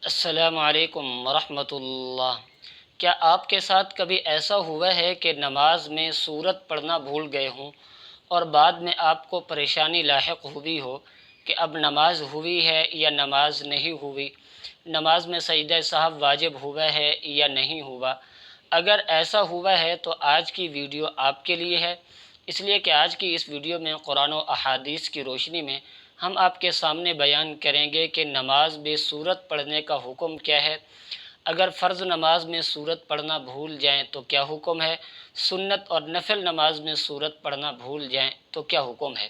السلام علیکم ورحمۃ اللہ۔ کیا آپ کے ساتھ کبھی ایسا ہوا ہے کہ نماز میں سورت پڑھنا بھول گئے ہوں اور بعد میں آپ کو پریشانی لاحق ہوئی ہو کہ اب نماز ہوئی ہے یا نماز نہیں ہوئی، نماز میں سجدہ سہو واجب ہوا ہے یا نہیں ہوا؟ اگر ایسا ہوا ہے تو آج کی ویڈیو آپ کے لیے ہے، اس لیے کہ آج کی اس ویڈیو میں قرآن و احادیث کی روشنی میں ہم آپ کے سامنے بیان کریں گے کہ نماز میں سورت پڑھنے کا حکم کیا ہے، اگر فرض نماز میں سورت پڑھنا بھول جائیں تو کیا حکم ہے، سنت اور نفل نماز میں سورت پڑھنا بھول جائیں تو کیا حکم ہے۔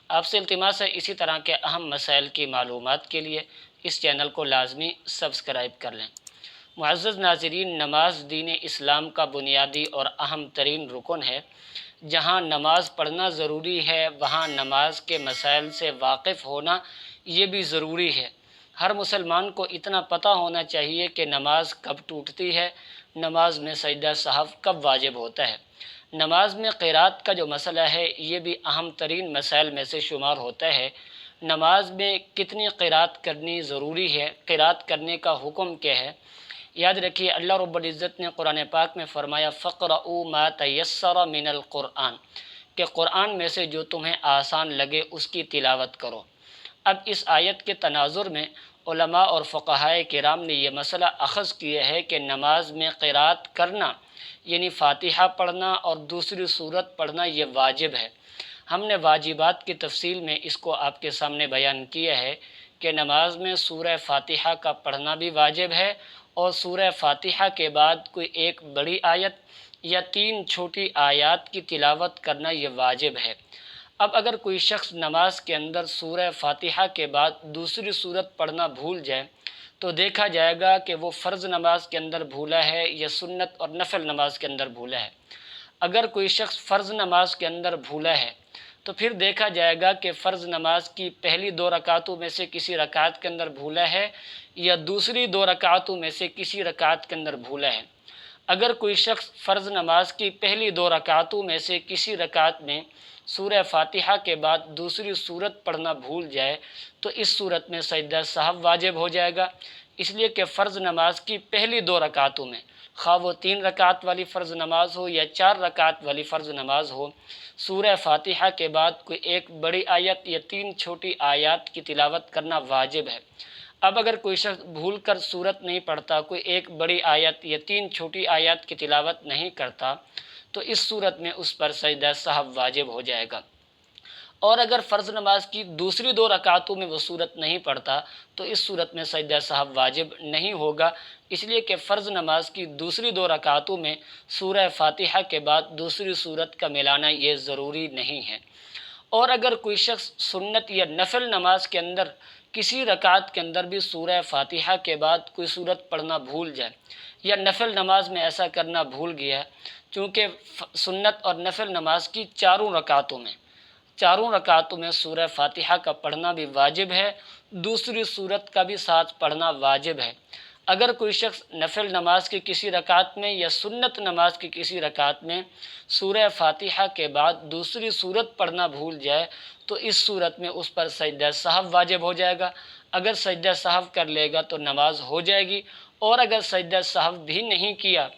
آپ سے التماس ہے اسی طرح کے اہم مسائل کی معلومات کے لیے اس چینل کو لازمی سبسکرائب کر لیں۔ معزز ناظرین، نماز دین اسلام کا بنیادی اور اہم ترین رکن ہے۔ جہاں نماز پڑھنا ضروری ہے وہاں نماز کے مسائل سے واقف ہونا یہ بھی ضروری ہے۔ ہر مسلمان کو اتنا پتہ ہونا چاہیے کہ نماز کب ٹوٹتی ہے، نماز میں سجدہ سہو کب واجب ہوتا ہے۔ نماز میں قرات کا جو مسئلہ ہے یہ بھی اہم ترین مسائل میں سے شمار ہوتا ہے۔ نماز میں کتنی قرات کرنی ضروری ہے، قرات کرنے کا حکم کیا ہے؟ یاد رکھیے، اللہ رب العزت نے قرآن پاک میں فرمایا فَقْرَؤُوا مَا تَيَسَّرَ مِنَ الْقُرْآنِ، کہ قرآن میں سے جو تمہیں آسان لگے اس کی تلاوت کرو۔ اب اس آیت کے تناظر میں علماء اور فقہائے کرام نے یہ مسئلہ اخذ کیا ہے کہ نماز میں قرات کرنا یعنی فاتحہ پڑھنا اور دوسری سورت پڑھنا یہ واجب ہے۔ ہم نے واجبات کی تفصیل میں اس کو آپ کے سامنے بیان کیا ہے کہ نماز میں سورہ فاتحہ کا پڑھنا بھی واجب ہے اور سورہ فاتحہ کے بعد کوئی ایک بڑی آیت یا 3 چھوٹی آیات کی تلاوت کرنا یہ واجب ہے۔ اب اگر کوئی شخص نماز کے اندر سورہ فاتحہ کے بعد دوسری سورت پڑھنا بھول جائے تو دیکھا جائے گا کہ وہ فرض نماز کے اندر بھولا ہے یا سنت اور نفل نماز کے اندر بھولا ہے۔ اگر کوئی شخص فرض نماز کے اندر بھولا ہے تو پھر دیکھا جائے گا کہ فرض نماز کی پہلی 2 رکعتوں میں سے کسی رکعت کے اندر بھولا ہے یا دوسری 2 رکعتوں میں سے کسی رکعت کے اندر بھولا ہے۔ اگر کوئی شخص فرض نماز کی پہلی 2 رکعتوں میں سے کسی رکعت میں سورہ فاتحہ کے بعد دوسری سورت پڑھنا بھول جائے تو اس صورت میں سجدہ سہو واجب ہو جائے گا، اس لیے کہ فرض نماز کی پہلی 2 رکعتوں میں، خواہ وہ 3 رکعت والی فرض نماز ہو یا 4 رکعت والی فرض نماز ہو، سورہ فاتحہ کے بعد کوئی ایک بڑی آیت یا 3 چھوٹی آیات کی تلاوت کرنا واجب ہے۔ اب اگر کوئی شخص بھول کر سورت نہیں پڑھتا، کوئی ایک بڑی آیت یا 3 چھوٹی آیات کی تلاوت نہیں کرتا تو اس صورت میں اس پر سجدہ سہو واجب ہو جائے گا۔ اور اگر فرض نماز کی دوسری 2 رکعتوں میں وہ سورت نہیں پڑھتا تو اس صورت میں سجدہ سہو واجب نہیں ہوگا، اس لیے کہ فرض نماز کی دوسری 2 رکعتوں میں سورہ فاتحہ کے بعد دوسری سورت کا ملانا یہ ضروری نہیں ہے۔ اور اگر کوئی شخص سنت یا نفل نماز کے اندر کسی رکعت کے اندر بھی سورہ فاتحہ کے بعد کوئی سورت پڑھنا بھول جائے یا نفل نماز میں ایسا کرنا بھول گیا، چونکہ سنت اور نفل نماز کی چاروں رکعتوں میں سورہ فاتحہ کا پڑھنا بھی واجب ہے، دوسری سورت کا بھی ساتھ پڑھنا واجب ہے۔ اگر کوئی شخص نفل نماز کی کسی رکعت میں یا سنت نماز کی کسی رکعت میں سورہ فاتحہ کے بعد دوسری سورت پڑھنا بھول جائے تو اس صورت میں اس پر سجدہ سہو واجب ہو جائے گا۔ اگر سجدہ سہو کر لے گا تو نماز ہو جائے گی، اور اگر سجدہ سہو بھی نہیں کیا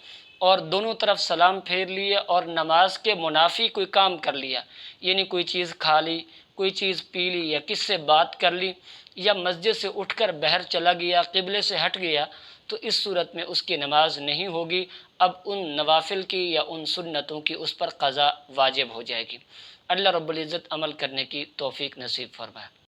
اور دونوں طرف سلام پھیر لیے اور نماز کے منافی کوئی کام کر لیا، یعنی کوئی چیز کھا لی، کوئی چیز پی لی یا کس سے بات کر لی یا مسجد سے اٹھ کر باہر چلا گیا، قبلے سے ہٹ گیا، تو اس صورت میں اس کی نماز نہیں ہوگی۔ اب ان نوافل کی یا ان سنتوں کی اس پر قضا واجب ہو جائے گی۔ اللہ رب العزت عمل کرنے کی توفیق نصیب فرمائے۔